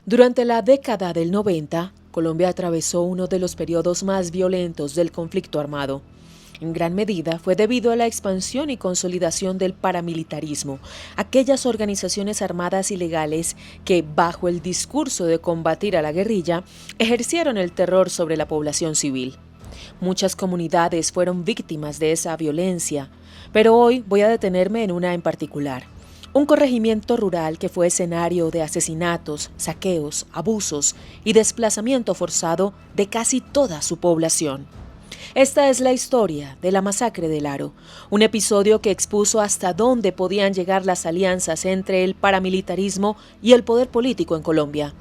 Durante la década del 90, Colombia atravesó uno de los periodos más violentos del conflicto armado. En gran medida fue debido a la expansión y consolidación del paramilitarismo, aquellas organizaciones armadas ilegales que, bajo el discurso de combatir a la guerrilla, ejercieron el terror sobre la población civil. Muchas comunidades fueron víctimas de esa violencia, pero hoy voy a detenerme en una en particular. Un corregimiento rural que fue escenario de asesinatos, saqueos, abusos y desplazamiento forzado de casi toda su población. Esta es la historia de la masacre del Aro, un episodio que expuso hasta dónde podían llegar las alianzas entre el paramilitarismo y el poder político en Colombia.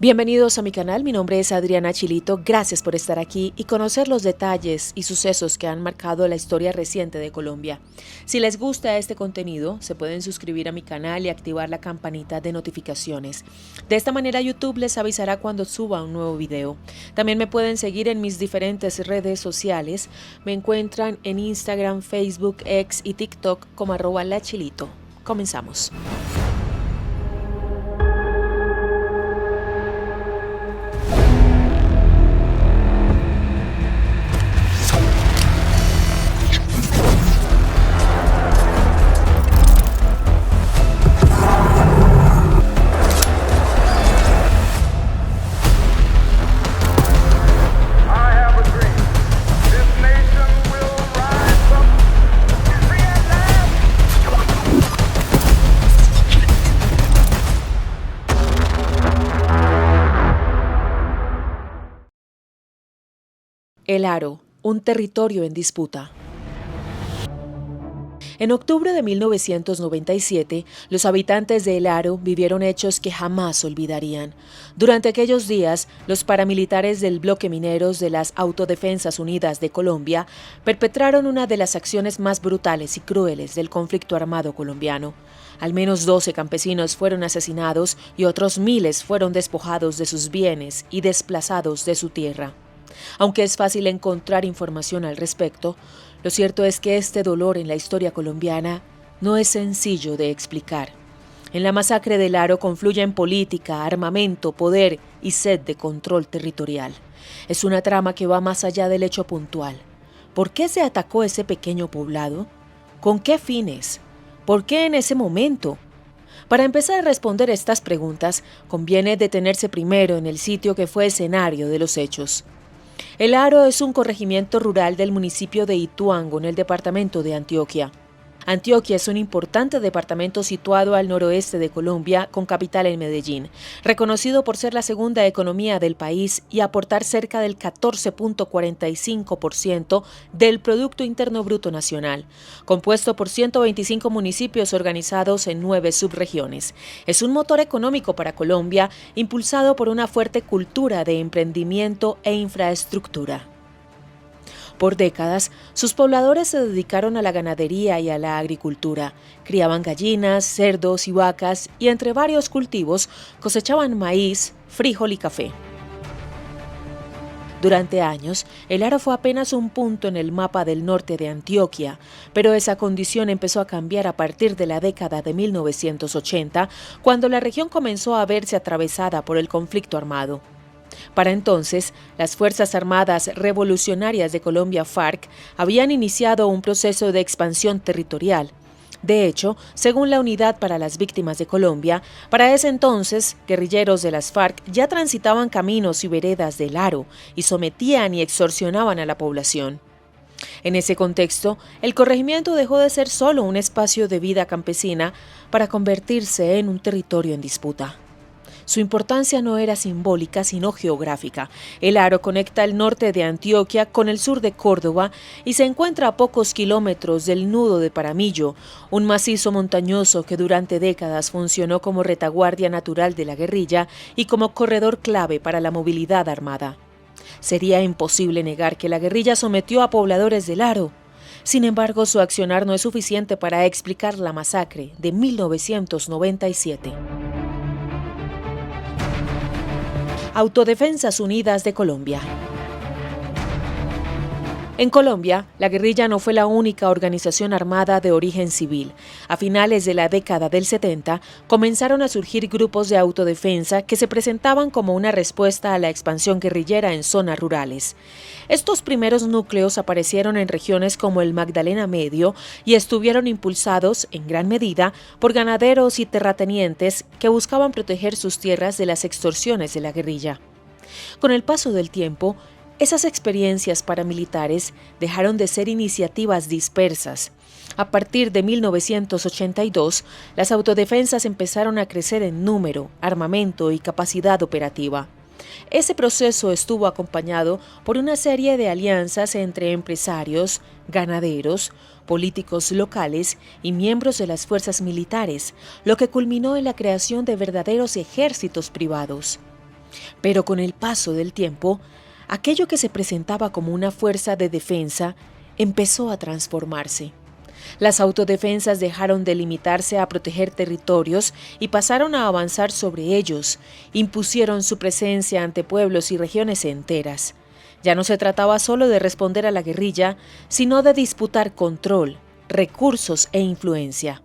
Bienvenidos a mi canal, mi nombre es Adriana Chilito, gracias por estar aquí y conocer los detalles y sucesos que han marcado la historia reciente de Colombia. Si les gusta este contenido, se pueden suscribir a mi canal y activar la campanita de notificaciones. De esta manera YouTube les avisará cuando suba un nuevo video. También me pueden seguir en mis diferentes redes sociales, me encuentran en Instagram, Facebook, X y TikTok como @lachilito. Comenzamos. El Aro, un territorio en disputa. En octubre de 1997, los habitantes de El Aro vivieron hechos que jamás olvidarían. Durante aquellos días, los paramilitares del bloque mineros de las Autodefensas Unidas de Colombia perpetraron una de las acciones más brutales y crueles del conflicto armado colombiano. Al menos 12 campesinos fueron asesinados y otros miles fueron despojados de sus bienes y desplazados de su tierra. Aunque es fácil encontrar información al respecto, lo cierto es que este dolor en la historia colombiana no es sencillo de explicar. En la masacre del Aro confluyen política, armamento, poder y sed de control territorial. Es una trama que va más allá del hecho puntual. ¿Por qué se atacó ese pequeño poblado? ¿Con qué fines? ¿Por qué en ese momento? Para empezar a responder estas preguntas, conviene detenerse primero en el sitio que fue escenario de los hechos. El Aro es un corregimiento rural del municipio de Ituango, en el departamento de Antioquia. Antioquia es un importante departamento situado al noroeste de Colombia, con capital en Medellín, reconocido por ser la segunda economía del país y aportar cerca del 14.45% del Producto Interno Bruto Nacional, compuesto por 125 municipios organizados en 9 subregiones. Es un motor económico para Colombia, impulsado por una fuerte cultura de emprendimiento e infraestructura. Por décadas, sus pobladores se dedicaron a la ganadería y a la agricultura. Criaban gallinas, cerdos y vacas y entre varios cultivos cosechaban maíz, frijol y café. Durante años, el Aro fue apenas un punto en el mapa del norte de Antioquia, pero esa condición empezó a cambiar a partir de la década de 1980, cuando la región comenzó a verse atravesada por el conflicto armado. Para entonces, las Fuerzas Armadas Revolucionarias de Colombia, FARC, habían iniciado un proceso de expansión territorial. De hecho, según la Unidad para las Víctimas de Colombia, para ese entonces, guerrilleros de las FARC ya transitaban caminos y veredas del Aro y sometían y extorsionaban a la población. En ese contexto, el corregimiento dejó de ser solo un espacio de vida campesina para convertirse en un territorio en disputa. Su importancia no era simbólica, sino geográfica. El Aro conecta el norte de Antioquia con el sur de Córdoba y se encuentra a pocos kilómetros del nudo de Paramillo, un macizo montañoso que durante décadas funcionó como retaguardia natural de la guerrilla y como corredor clave para la movilidad armada. Sería imposible negar que la guerrilla sometió a pobladores del Aro. Sin embargo, su accionar no es suficiente para explicar la masacre de 1997. Autodefensas Unidas de Colombia. En Colombia, la guerrilla no fue la única organización armada de origen civil. A finales de la década del 70, comenzaron a surgir grupos de autodefensa que se presentaban como una respuesta a la expansión guerrillera en zonas rurales. Estos primeros núcleos aparecieron en regiones como el Magdalena Medio y estuvieron impulsados, en gran medida, por ganaderos y terratenientes que buscaban proteger sus tierras de las extorsiones de la guerrilla. Con el paso del tiempo, esas experiencias paramilitares dejaron de ser iniciativas dispersas. A partir de 1982, las autodefensas empezaron a crecer en número, armamento y capacidad operativa. Ese proceso estuvo acompañado por una serie de alianzas entre empresarios, ganaderos, políticos locales y miembros de las fuerzas militares, lo que culminó en la creación de verdaderos ejércitos privados. Pero con el paso del tiempo, aquello que se presentaba como una fuerza de defensa empezó a transformarse. Las autodefensas dejaron de limitarse a proteger territorios y pasaron a avanzar sobre ellos, impusieron su presencia ante pueblos y regiones enteras. Ya no se trataba solo de responder a la guerrilla, sino de disputar control, recursos e influencia.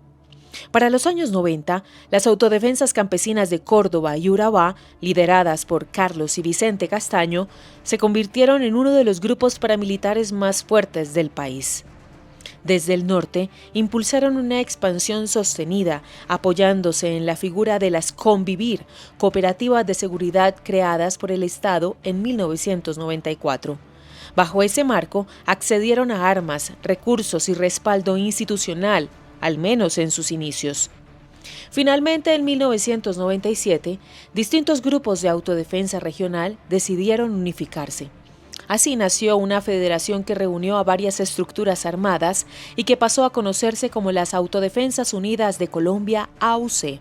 Para los años 90, las autodefensas campesinas de Córdoba y Urabá, lideradas por Carlos y Vicente Castaño, se convirtieron en uno de los grupos paramilitares más fuertes del país. Desde el norte, impulsaron una expansión sostenida, apoyándose en la figura de las Convivir, cooperativas de seguridad creadas por el Estado en 1994. Bajo ese marco, accedieron a armas, recursos y respaldo institucional, al menos en sus inicios. Finalmente, en 1997, distintos grupos de autodefensa regional decidieron unificarse. Así nació una federación que reunió a varias estructuras armadas y que pasó a conocerse como las Autodefensas Unidas de Colombia, AUC.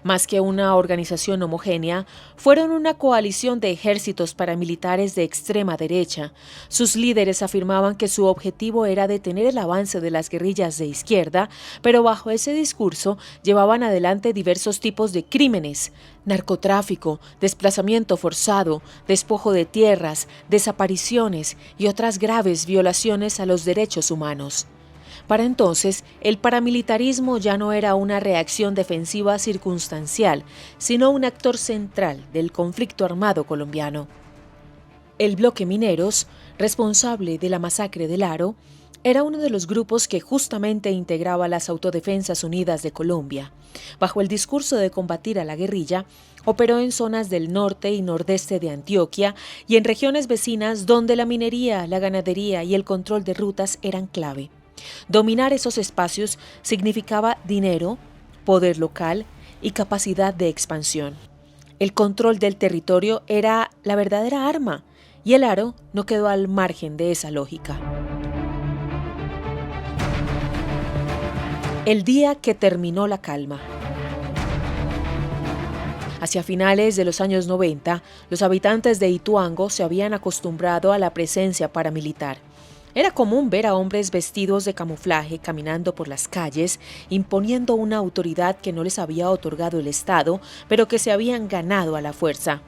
Más que una organización homogénea, fueron una coalición de ejércitos paramilitares de extrema derecha. Sus líderes afirmaban que su objetivo era detener el avance de las guerrillas de izquierda, pero bajo ese discurso llevaban adelante diversos tipos de crímenes: narcotráfico, desplazamiento forzado, despojo de tierras, desapariciones y otras graves violaciones a los derechos humanos. Para entonces, el paramilitarismo ya no era una reacción defensiva circunstancial, sino un actor central del conflicto armado colombiano. El bloque Mineros, responsable de la masacre del Aro, era uno de los grupos que justamente integraba las Autodefensas Unidas de Colombia. Bajo el discurso de combatir a la guerrilla, operó en zonas del norte y nordeste de Antioquia y en regiones vecinas donde la minería, la ganadería y el control de rutas eran clave. Dominar esos espacios significaba dinero, poder local y capacidad de expansión. El control del territorio era la verdadera arma, y el Aro no quedó al margen de esa lógica. El día que terminó la calma. Hacia finales de los años 90, los habitantes de Ituango se habían acostumbrado a la presencia paramilitar. Era común ver a hombres vestidos de camuflaje caminando por las calles, imponiendo una autoridad que no les había otorgado el Estado, pero que se habían ganado a la fuerza.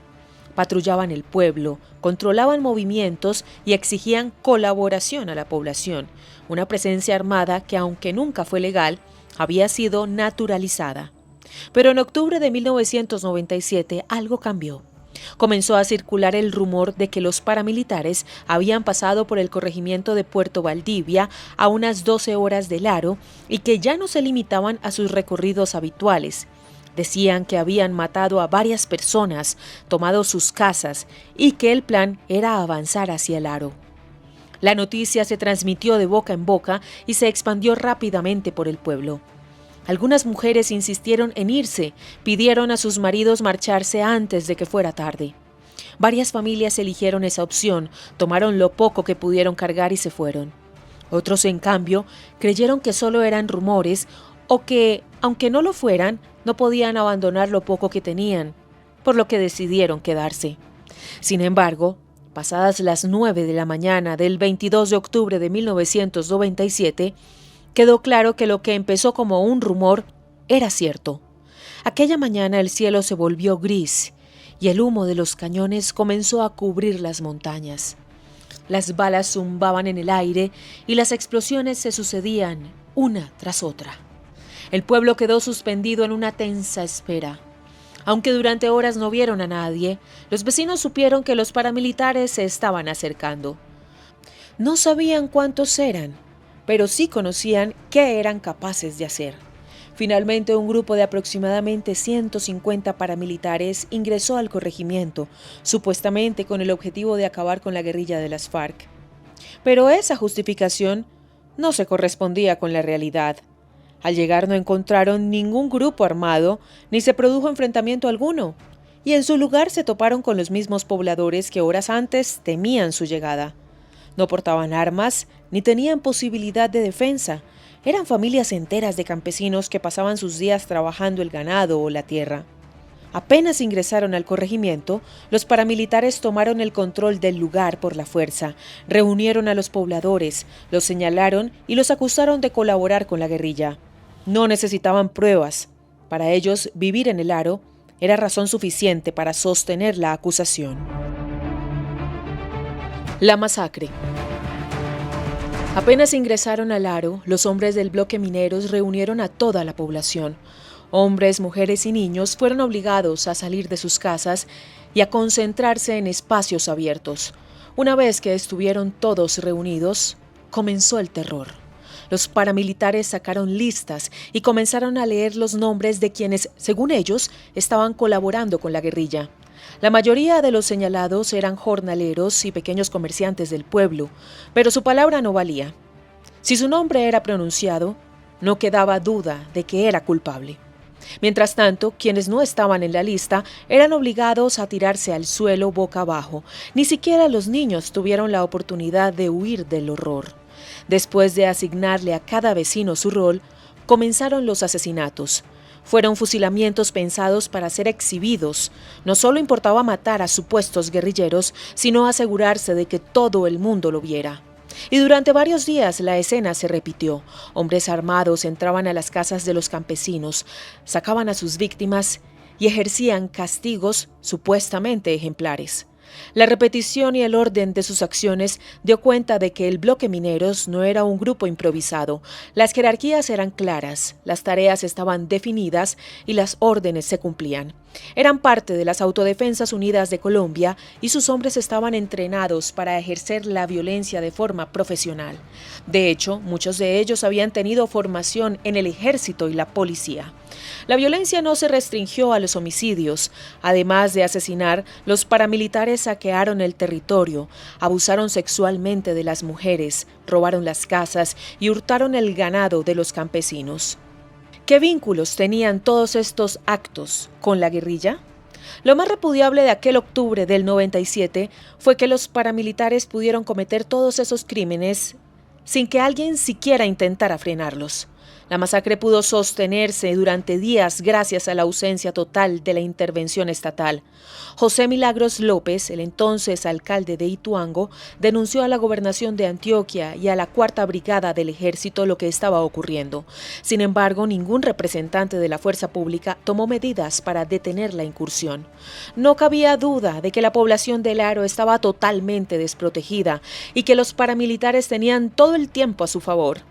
Patrullaban el pueblo, controlaban movimientos y exigían colaboración a la población, una presencia armada que, aunque nunca fue legal, había sido naturalizada. Pero en octubre de 1997 algo cambió. Comenzó a circular el rumor de que los paramilitares habían pasado por el corregimiento de Puerto Valdivia a unas 12 horas del Aro y que ya no se limitaban a sus recorridos habituales. Decían que habían matado a varias personas, tomado sus casas y que el plan era avanzar hacia el Aro. La noticia se transmitió de boca en boca y se expandió rápidamente por el pueblo. Algunas mujeres insistieron en irse, pidieron a sus maridos marcharse antes de que fuera tarde. Varias familias eligieron esa opción, tomaron lo poco que pudieron cargar y se fueron. Otros, en cambio, creyeron que solo eran rumores o que, aunque no lo fueran, no podían abandonar lo poco que tenían, por lo que decidieron quedarse. Sin embargo, pasadas las 9 de la mañana del 22 de octubre de 1997, quedó claro que lo que empezó como un rumor era cierto. Aquella mañana el cielo se volvió gris y el humo de los cañones comenzó a cubrir las montañas. Las balas zumbaban en el aire y las explosiones se sucedían una tras otra. El pueblo quedó suspendido en una tensa espera. Aunque durante horas no vieron a nadie, los vecinos supieron que los paramilitares se estaban acercando. No sabían cuántos eran, pero sí conocían qué eran capaces de hacer. Finalmente, un grupo de aproximadamente 150 paramilitares ingresó al corregimiento, supuestamente con el objetivo de acabar con la guerrilla de las FARC. Pero esa justificación no se correspondía con la realidad. Al llegar no encontraron ningún grupo armado, ni se produjo enfrentamiento alguno, y en su lugar se toparon con los mismos pobladores que horas antes temían su llegada. No portaban armas, ni tenían posibilidad de defensa. Eran familias enteras de campesinos que pasaban sus días trabajando el ganado o la tierra. Apenas ingresaron al corregimiento, los paramilitares tomaron el control del lugar por la fuerza, reunieron a los pobladores, los señalaron y los acusaron de colaborar con la guerrilla. No necesitaban pruebas. Para ellos, vivir en el Aro era razón suficiente para sostener la acusación. La masacre. Apenas ingresaron al Aro, los hombres del bloque Mineros reunieron a toda la población. Hombres, mujeres y niños fueron obligados a salir de sus casas y a concentrarse en espacios abiertos. Una vez que estuvieron todos reunidos, comenzó el terror. Los paramilitares sacaron listas y comenzaron a leer los nombres de quienes, según ellos, estaban colaborando con la guerrilla. La mayoría de los señalados eran jornaleros y pequeños comerciantes del pueblo, pero su palabra no valía. Si su nombre era pronunciado, no quedaba duda de que era culpable. Mientras tanto, quienes no estaban en la lista eran obligados a tirarse al suelo boca abajo. Ni siquiera los niños tuvieron la oportunidad de huir del horror. Después de asignarle a cada vecino su rol, comenzaron los asesinatos. Fueron fusilamientos pensados para ser exhibidos. No solo importaba matar a supuestos guerrilleros, sino asegurarse de que todo el mundo lo viera. Y durante varios días la escena se repitió. Hombres armados entraban a las casas de los campesinos, sacaban a sus víctimas y ejercían castigos supuestamente ejemplares. La repetición y el orden de sus acciones dio cuenta de que el bloque Mineros no era un grupo improvisado. Las jerarquías eran claras, las tareas estaban definidas y las órdenes se cumplían. Eran parte de las Autodefensas Unidas de Colombia y sus hombres estaban entrenados para ejercer la violencia de forma profesional. De hecho, muchos de ellos habían tenido formación en el ejército y la policía. La violencia no se restringió a los homicidios. Además de asesinar, los paramilitares saquearon el territorio, abusaron sexualmente de las mujeres, robaron las casas y hurtaron el ganado de los campesinos. ¿Qué vínculos tenían todos estos actos con la guerrilla? Lo más repudiable de aquel octubre del 97 fue que los paramilitares pudieron cometer todos esos crímenes sin que alguien siquiera intentara frenarlos. La masacre pudo sostenerse durante días gracias a la ausencia total de la intervención estatal. José Milagros López, el entonces alcalde de Ituango, denunció a la gobernación de Antioquia y a la Cuarta Brigada del Ejército lo que estaba ocurriendo. Sin embargo, ningún representante de la fuerza pública tomó medidas para detener la incursión. No cabía duda de que la población del Aro estaba totalmente desprotegida y que los paramilitares tenían todo el tiempo a su favor.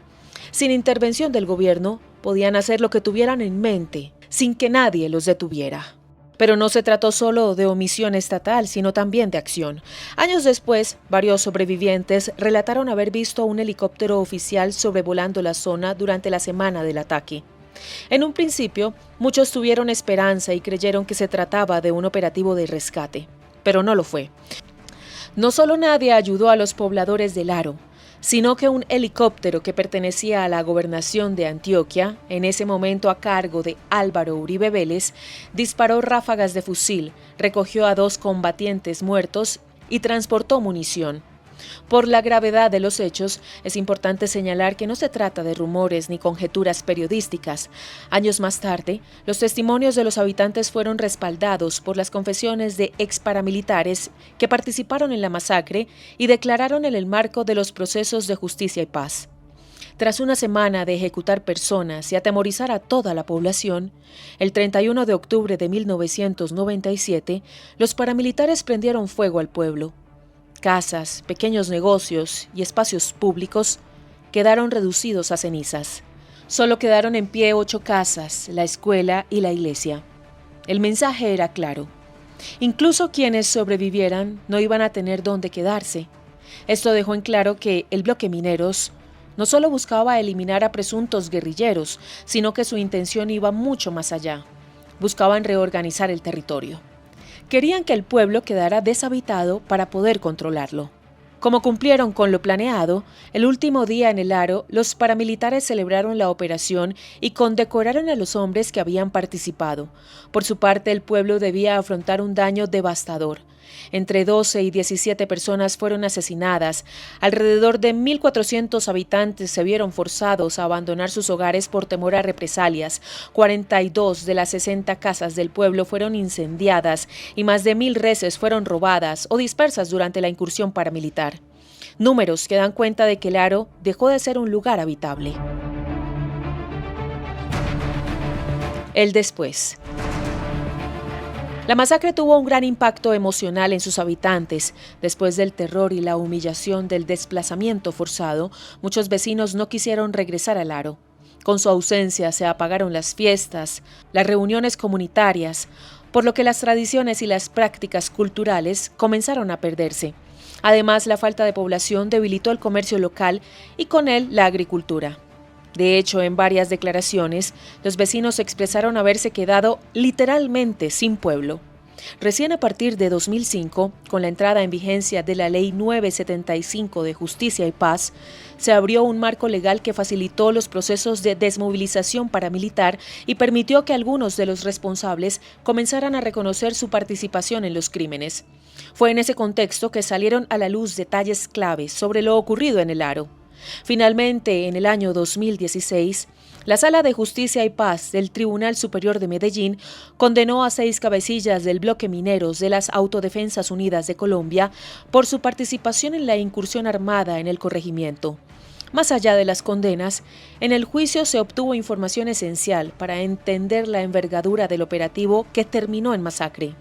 Sin intervención del gobierno, podían hacer lo que tuvieran en mente, sin que nadie los detuviera. Pero no se trató solo de omisión estatal, sino también de acción. Años después, varios sobrevivientes relataron haber visto un helicóptero oficial sobrevolando la zona durante la semana del ataque. En un principio, muchos tuvieron esperanza y creyeron que se trataba de un operativo de rescate, pero no lo fue. No solo nadie ayudó a los pobladores del Aro, sino que un helicóptero que pertenecía a la gobernación de Antioquia, en ese momento a cargo de Álvaro Uribe Vélez, disparó ráfagas de fusil, recogió a 2 combatientes muertos y transportó munición. Por la gravedad de los hechos, es importante señalar que no se trata de rumores ni conjeturas periodísticas. Años más tarde, los testimonios de los habitantes fueron respaldados por las confesiones de exparamilitares que participaron en la masacre y declararon en el marco de los procesos de justicia y paz. Tras una semana de ejecutar personas y atemorizar a toda la población, el 31 de octubre de 1997, los paramilitares prendieron fuego al pueblo. Casas, pequeños negocios y espacios públicos quedaron reducidos a cenizas. Solo quedaron en pie 8 casas, la escuela y la iglesia. El mensaje era claro. Incluso quienes sobrevivieran no iban a tener dónde quedarse. Esto dejó en claro que el bloque Mineros no solo buscaba eliminar a presuntos guerrilleros, sino que su intención iba mucho más allá. Buscaban reorganizar el territorio. Querían que el pueblo quedara deshabitado para poder controlarlo. Como cumplieron con lo planeado, el último día en el Aro, los paramilitares celebraron la operación y condecoraron a los hombres que habían participado. Por su parte, el pueblo debía afrontar un daño devastador. Entre 12 y 17 personas fueron asesinadas. Alrededor de 1.400 habitantes se vieron forzados a abandonar sus hogares por temor a represalias. 42 de las 60 casas del pueblo fueron incendiadas y más de 1.000 reses fueron robadas o dispersas durante la incursión paramilitar. Números que dan cuenta de que el Aro dejó de ser un lugar habitable. El después. La masacre tuvo un gran impacto emocional en sus habitantes. Después del terror y la humillación del desplazamiento forzado, muchos vecinos no quisieron regresar al Aro. Con su ausencia se apagaron las fiestas, las reuniones comunitarias, por lo que las tradiciones y las prácticas culturales comenzaron a perderse. Además, la falta de población debilitó el comercio local y con él la agricultura. De hecho, en varias declaraciones, los vecinos expresaron haberse quedado literalmente sin pueblo. Recién a partir de 2005, con la entrada en vigencia de la Ley 975 de Justicia y Paz, se abrió un marco legal que facilitó los procesos de desmovilización paramilitar y permitió que algunos de los responsables comenzaran a reconocer su participación en los crímenes. Fue en ese contexto que salieron a la luz detalles claves sobre lo ocurrido en el Aro. Finalmente, en el año 2016, la Sala de Justicia y Paz del Tribunal Superior de Medellín condenó a 6 cabecillas del bloque Mineros de las Autodefensas Unidas de Colombia por su participación en la incursión armada en el corregimiento. Más allá de las condenas, en el juicio se obtuvo información esencial para entender la envergadura del operativo que terminó en masacre.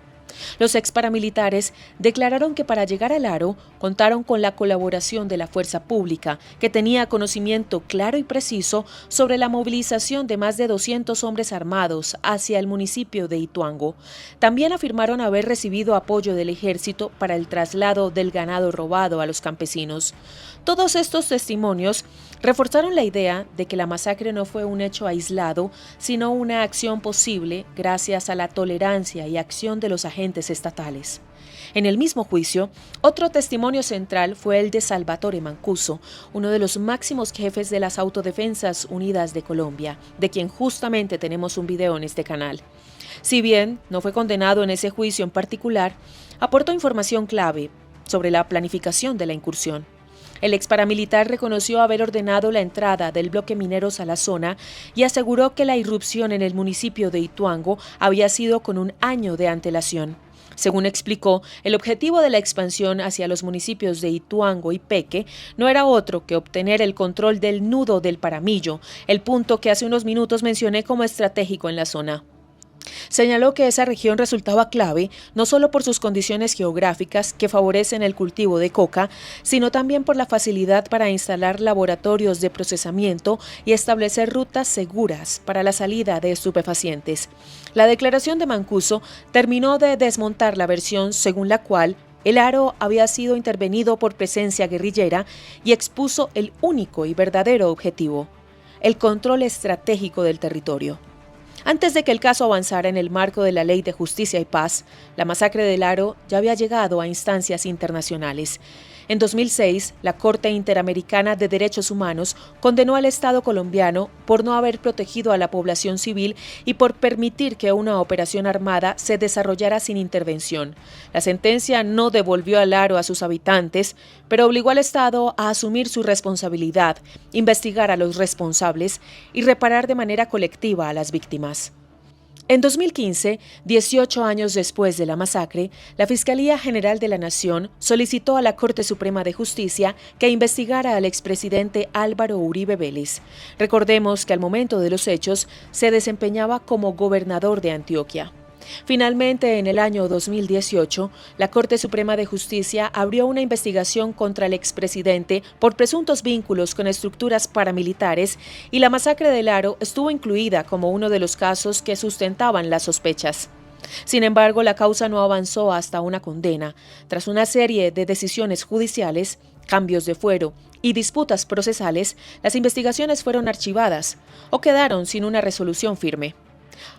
Los exparamilitares declararon que para llegar al Aro contaron con la colaboración de la fuerza pública, que tenía conocimiento claro y preciso sobre la movilización de más de 200 hombres armados hacia el municipio de Ituango. También afirmaron haber recibido apoyo del ejército para el traslado del ganado robado a los campesinos. Todos estos testimonios reforzaron la idea de que la masacre no fue un hecho aislado, sino una acción posible gracias a la tolerancia y acción de los agentes estatales. En el mismo juicio, otro testimonio central fue el de Salvatore Mancuso, uno de los máximos jefes de las Autodefensas Unidas de Colombia, de quien justamente tenemos un video en este canal. Si bien no fue condenado en ese juicio en particular, aportó información clave sobre la planificación de la incursión. El exparamilitar reconoció haber ordenado la entrada del bloque Mineros a la zona y aseguró que la irrupción en el municipio de Ituango había sido con un año de antelación. Según explicó, el objetivo de la expansión hacia los municipios de Ituango y Peque no era otro que obtener el control del nudo del Paramillo, el punto que hace unos minutos mencioné como estratégico en la zona. Señaló que esa región resultaba clave no solo por sus condiciones geográficas que favorecen el cultivo de coca, sino también por la facilidad para instalar laboratorios de procesamiento y establecer rutas seguras para la salida de estupefacientes. La declaración de Mancuso terminó de desmontar la versión según la cual el Aro había sido intervenido por presencia guerrillera y expuso el único y verdadero objetivo: el control estratégico del territorio. Antes de que el caso avanzara en el marco de la Ley de Justicia y Paz, la masacre del Aro ya había llegado a instancias internacionales. En 2006, la Corte Interamericana de Derechos Humanos condenó al Estado colombiano por no haber protegido a la población civil y por permitir que una operación armada se desarrollara sin intervención. La sentencia no devolvió al Aro a sus habitantes, pero obligó al Estado a asumir su responsabilidad, investigar a los responsables y reparar de manera colectiva a las víctimas. En 2015, 18 años después de la masacre, la Fiscalía General de la Nación solicitó a la Corte Suprema de Justicia que investigara al expresidente Álvaro Uribe Vélez. Recordemos que al momento de los hechos se desempeñaba como gobernador de Antioquia. Finalmente, en el año 2018, la Corte Suprema de Justicia abrió una investigación contra el expresidente por presuntos vínculos con estructuras paramilitares y la masacre del Aro estuvo incluida como uno de los casos que sustentaban las sospechas. Sin embargo, la causa no avanzó hasta una condena. Tras una serie de decisiones judiciales, cambios de fuero y disputas procesales, las investigaciones fueron archivadas o quedaron sin una resolución firme.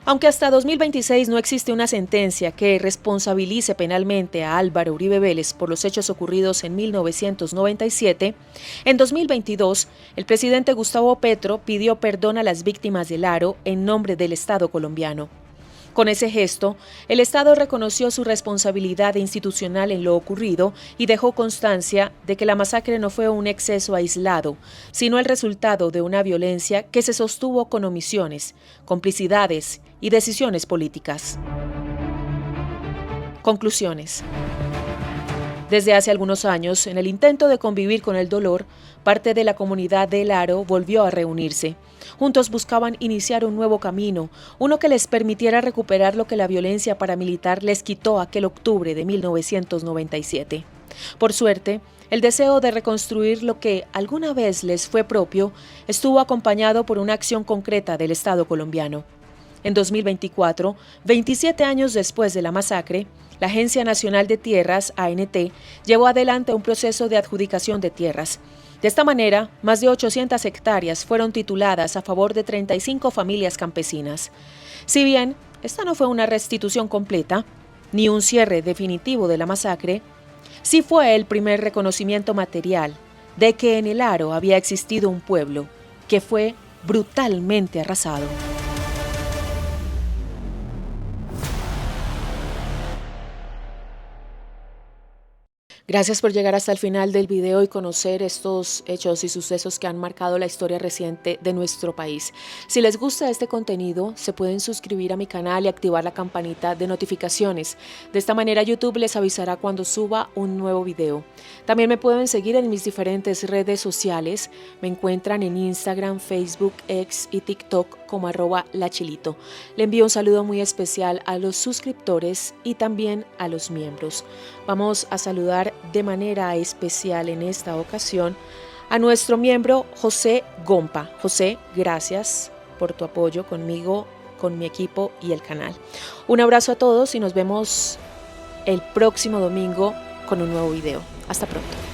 Aunque hasta 2026 no existe una sentencia que responsabilice penalmente a Álvaro Uribe Vélez por los hechos ocurridos en 1997, en 2022 el presidente Gustavo Petro pidió perdón a las víctimas del Aro en nombre del Estado colombiano. Con ese gesto, el Estado reconoció su responsabilidad institucional en lo ocurrido y dejó constancia de que la masacre no fue un exceso aislado, sino el resultado de una violencia que se sostuvo con omisiones, complicidades y decisiones políticas. Conclusiones. Desde hace algunos años, en el intento de convivir con el dolor, parte de la comunidad del Aro volvió a reunirse. Juntos buscaban iniciar un nuevo camino, uno que les permitiera recuperar lo que la violencia paramilitar les quitó aquel octubre de 1997. Por suerte, el deseo de reconstruir lo que alguna vez les fue propio estuvo acompañado por una acción concreta del Estado colombiano. En 2024, 27 años después de la masacre, la Agencia Nacional de Tierras, ANT, llevó adelante un proceso de adjudicación de tierras. De esta manera, más de 800 hectáreas fueron tituladas a favor de 35 familias campesinas. Si bien esta no fue una restitución completa, ni un cierre definitivo de la masacre, sí fue el primer reconocimiento material de que en el Aro había existido un pueblo que fue brutalmente arrasado. Gracias por llegar hasta el final del video y conocer estos hechos y sucesos que han marcado la historia reciente de nuestro país. Si les gusta este contenido, se pueden suscribir a mi canal y activar la campanita de notificaciones. De esta manera YouTube les avisará cuando suba un nuevo video. También me pueden seguir en mis diferentes redes sociales. Me encuentran en Instagram, Facebook, X y TikTok como @lachilito. Le envío un saludo muy especial a los suscriptores y también a los miembros. Vamos a saludar de manera especial en esta ocasión a nuestro miembro José Gompa. José, gracias por tu apoyo conmigo, con mi equipo y el canal. Un abrazo a todos y nos vemos el próximo domingo con un nuevo video. Hasta pronto.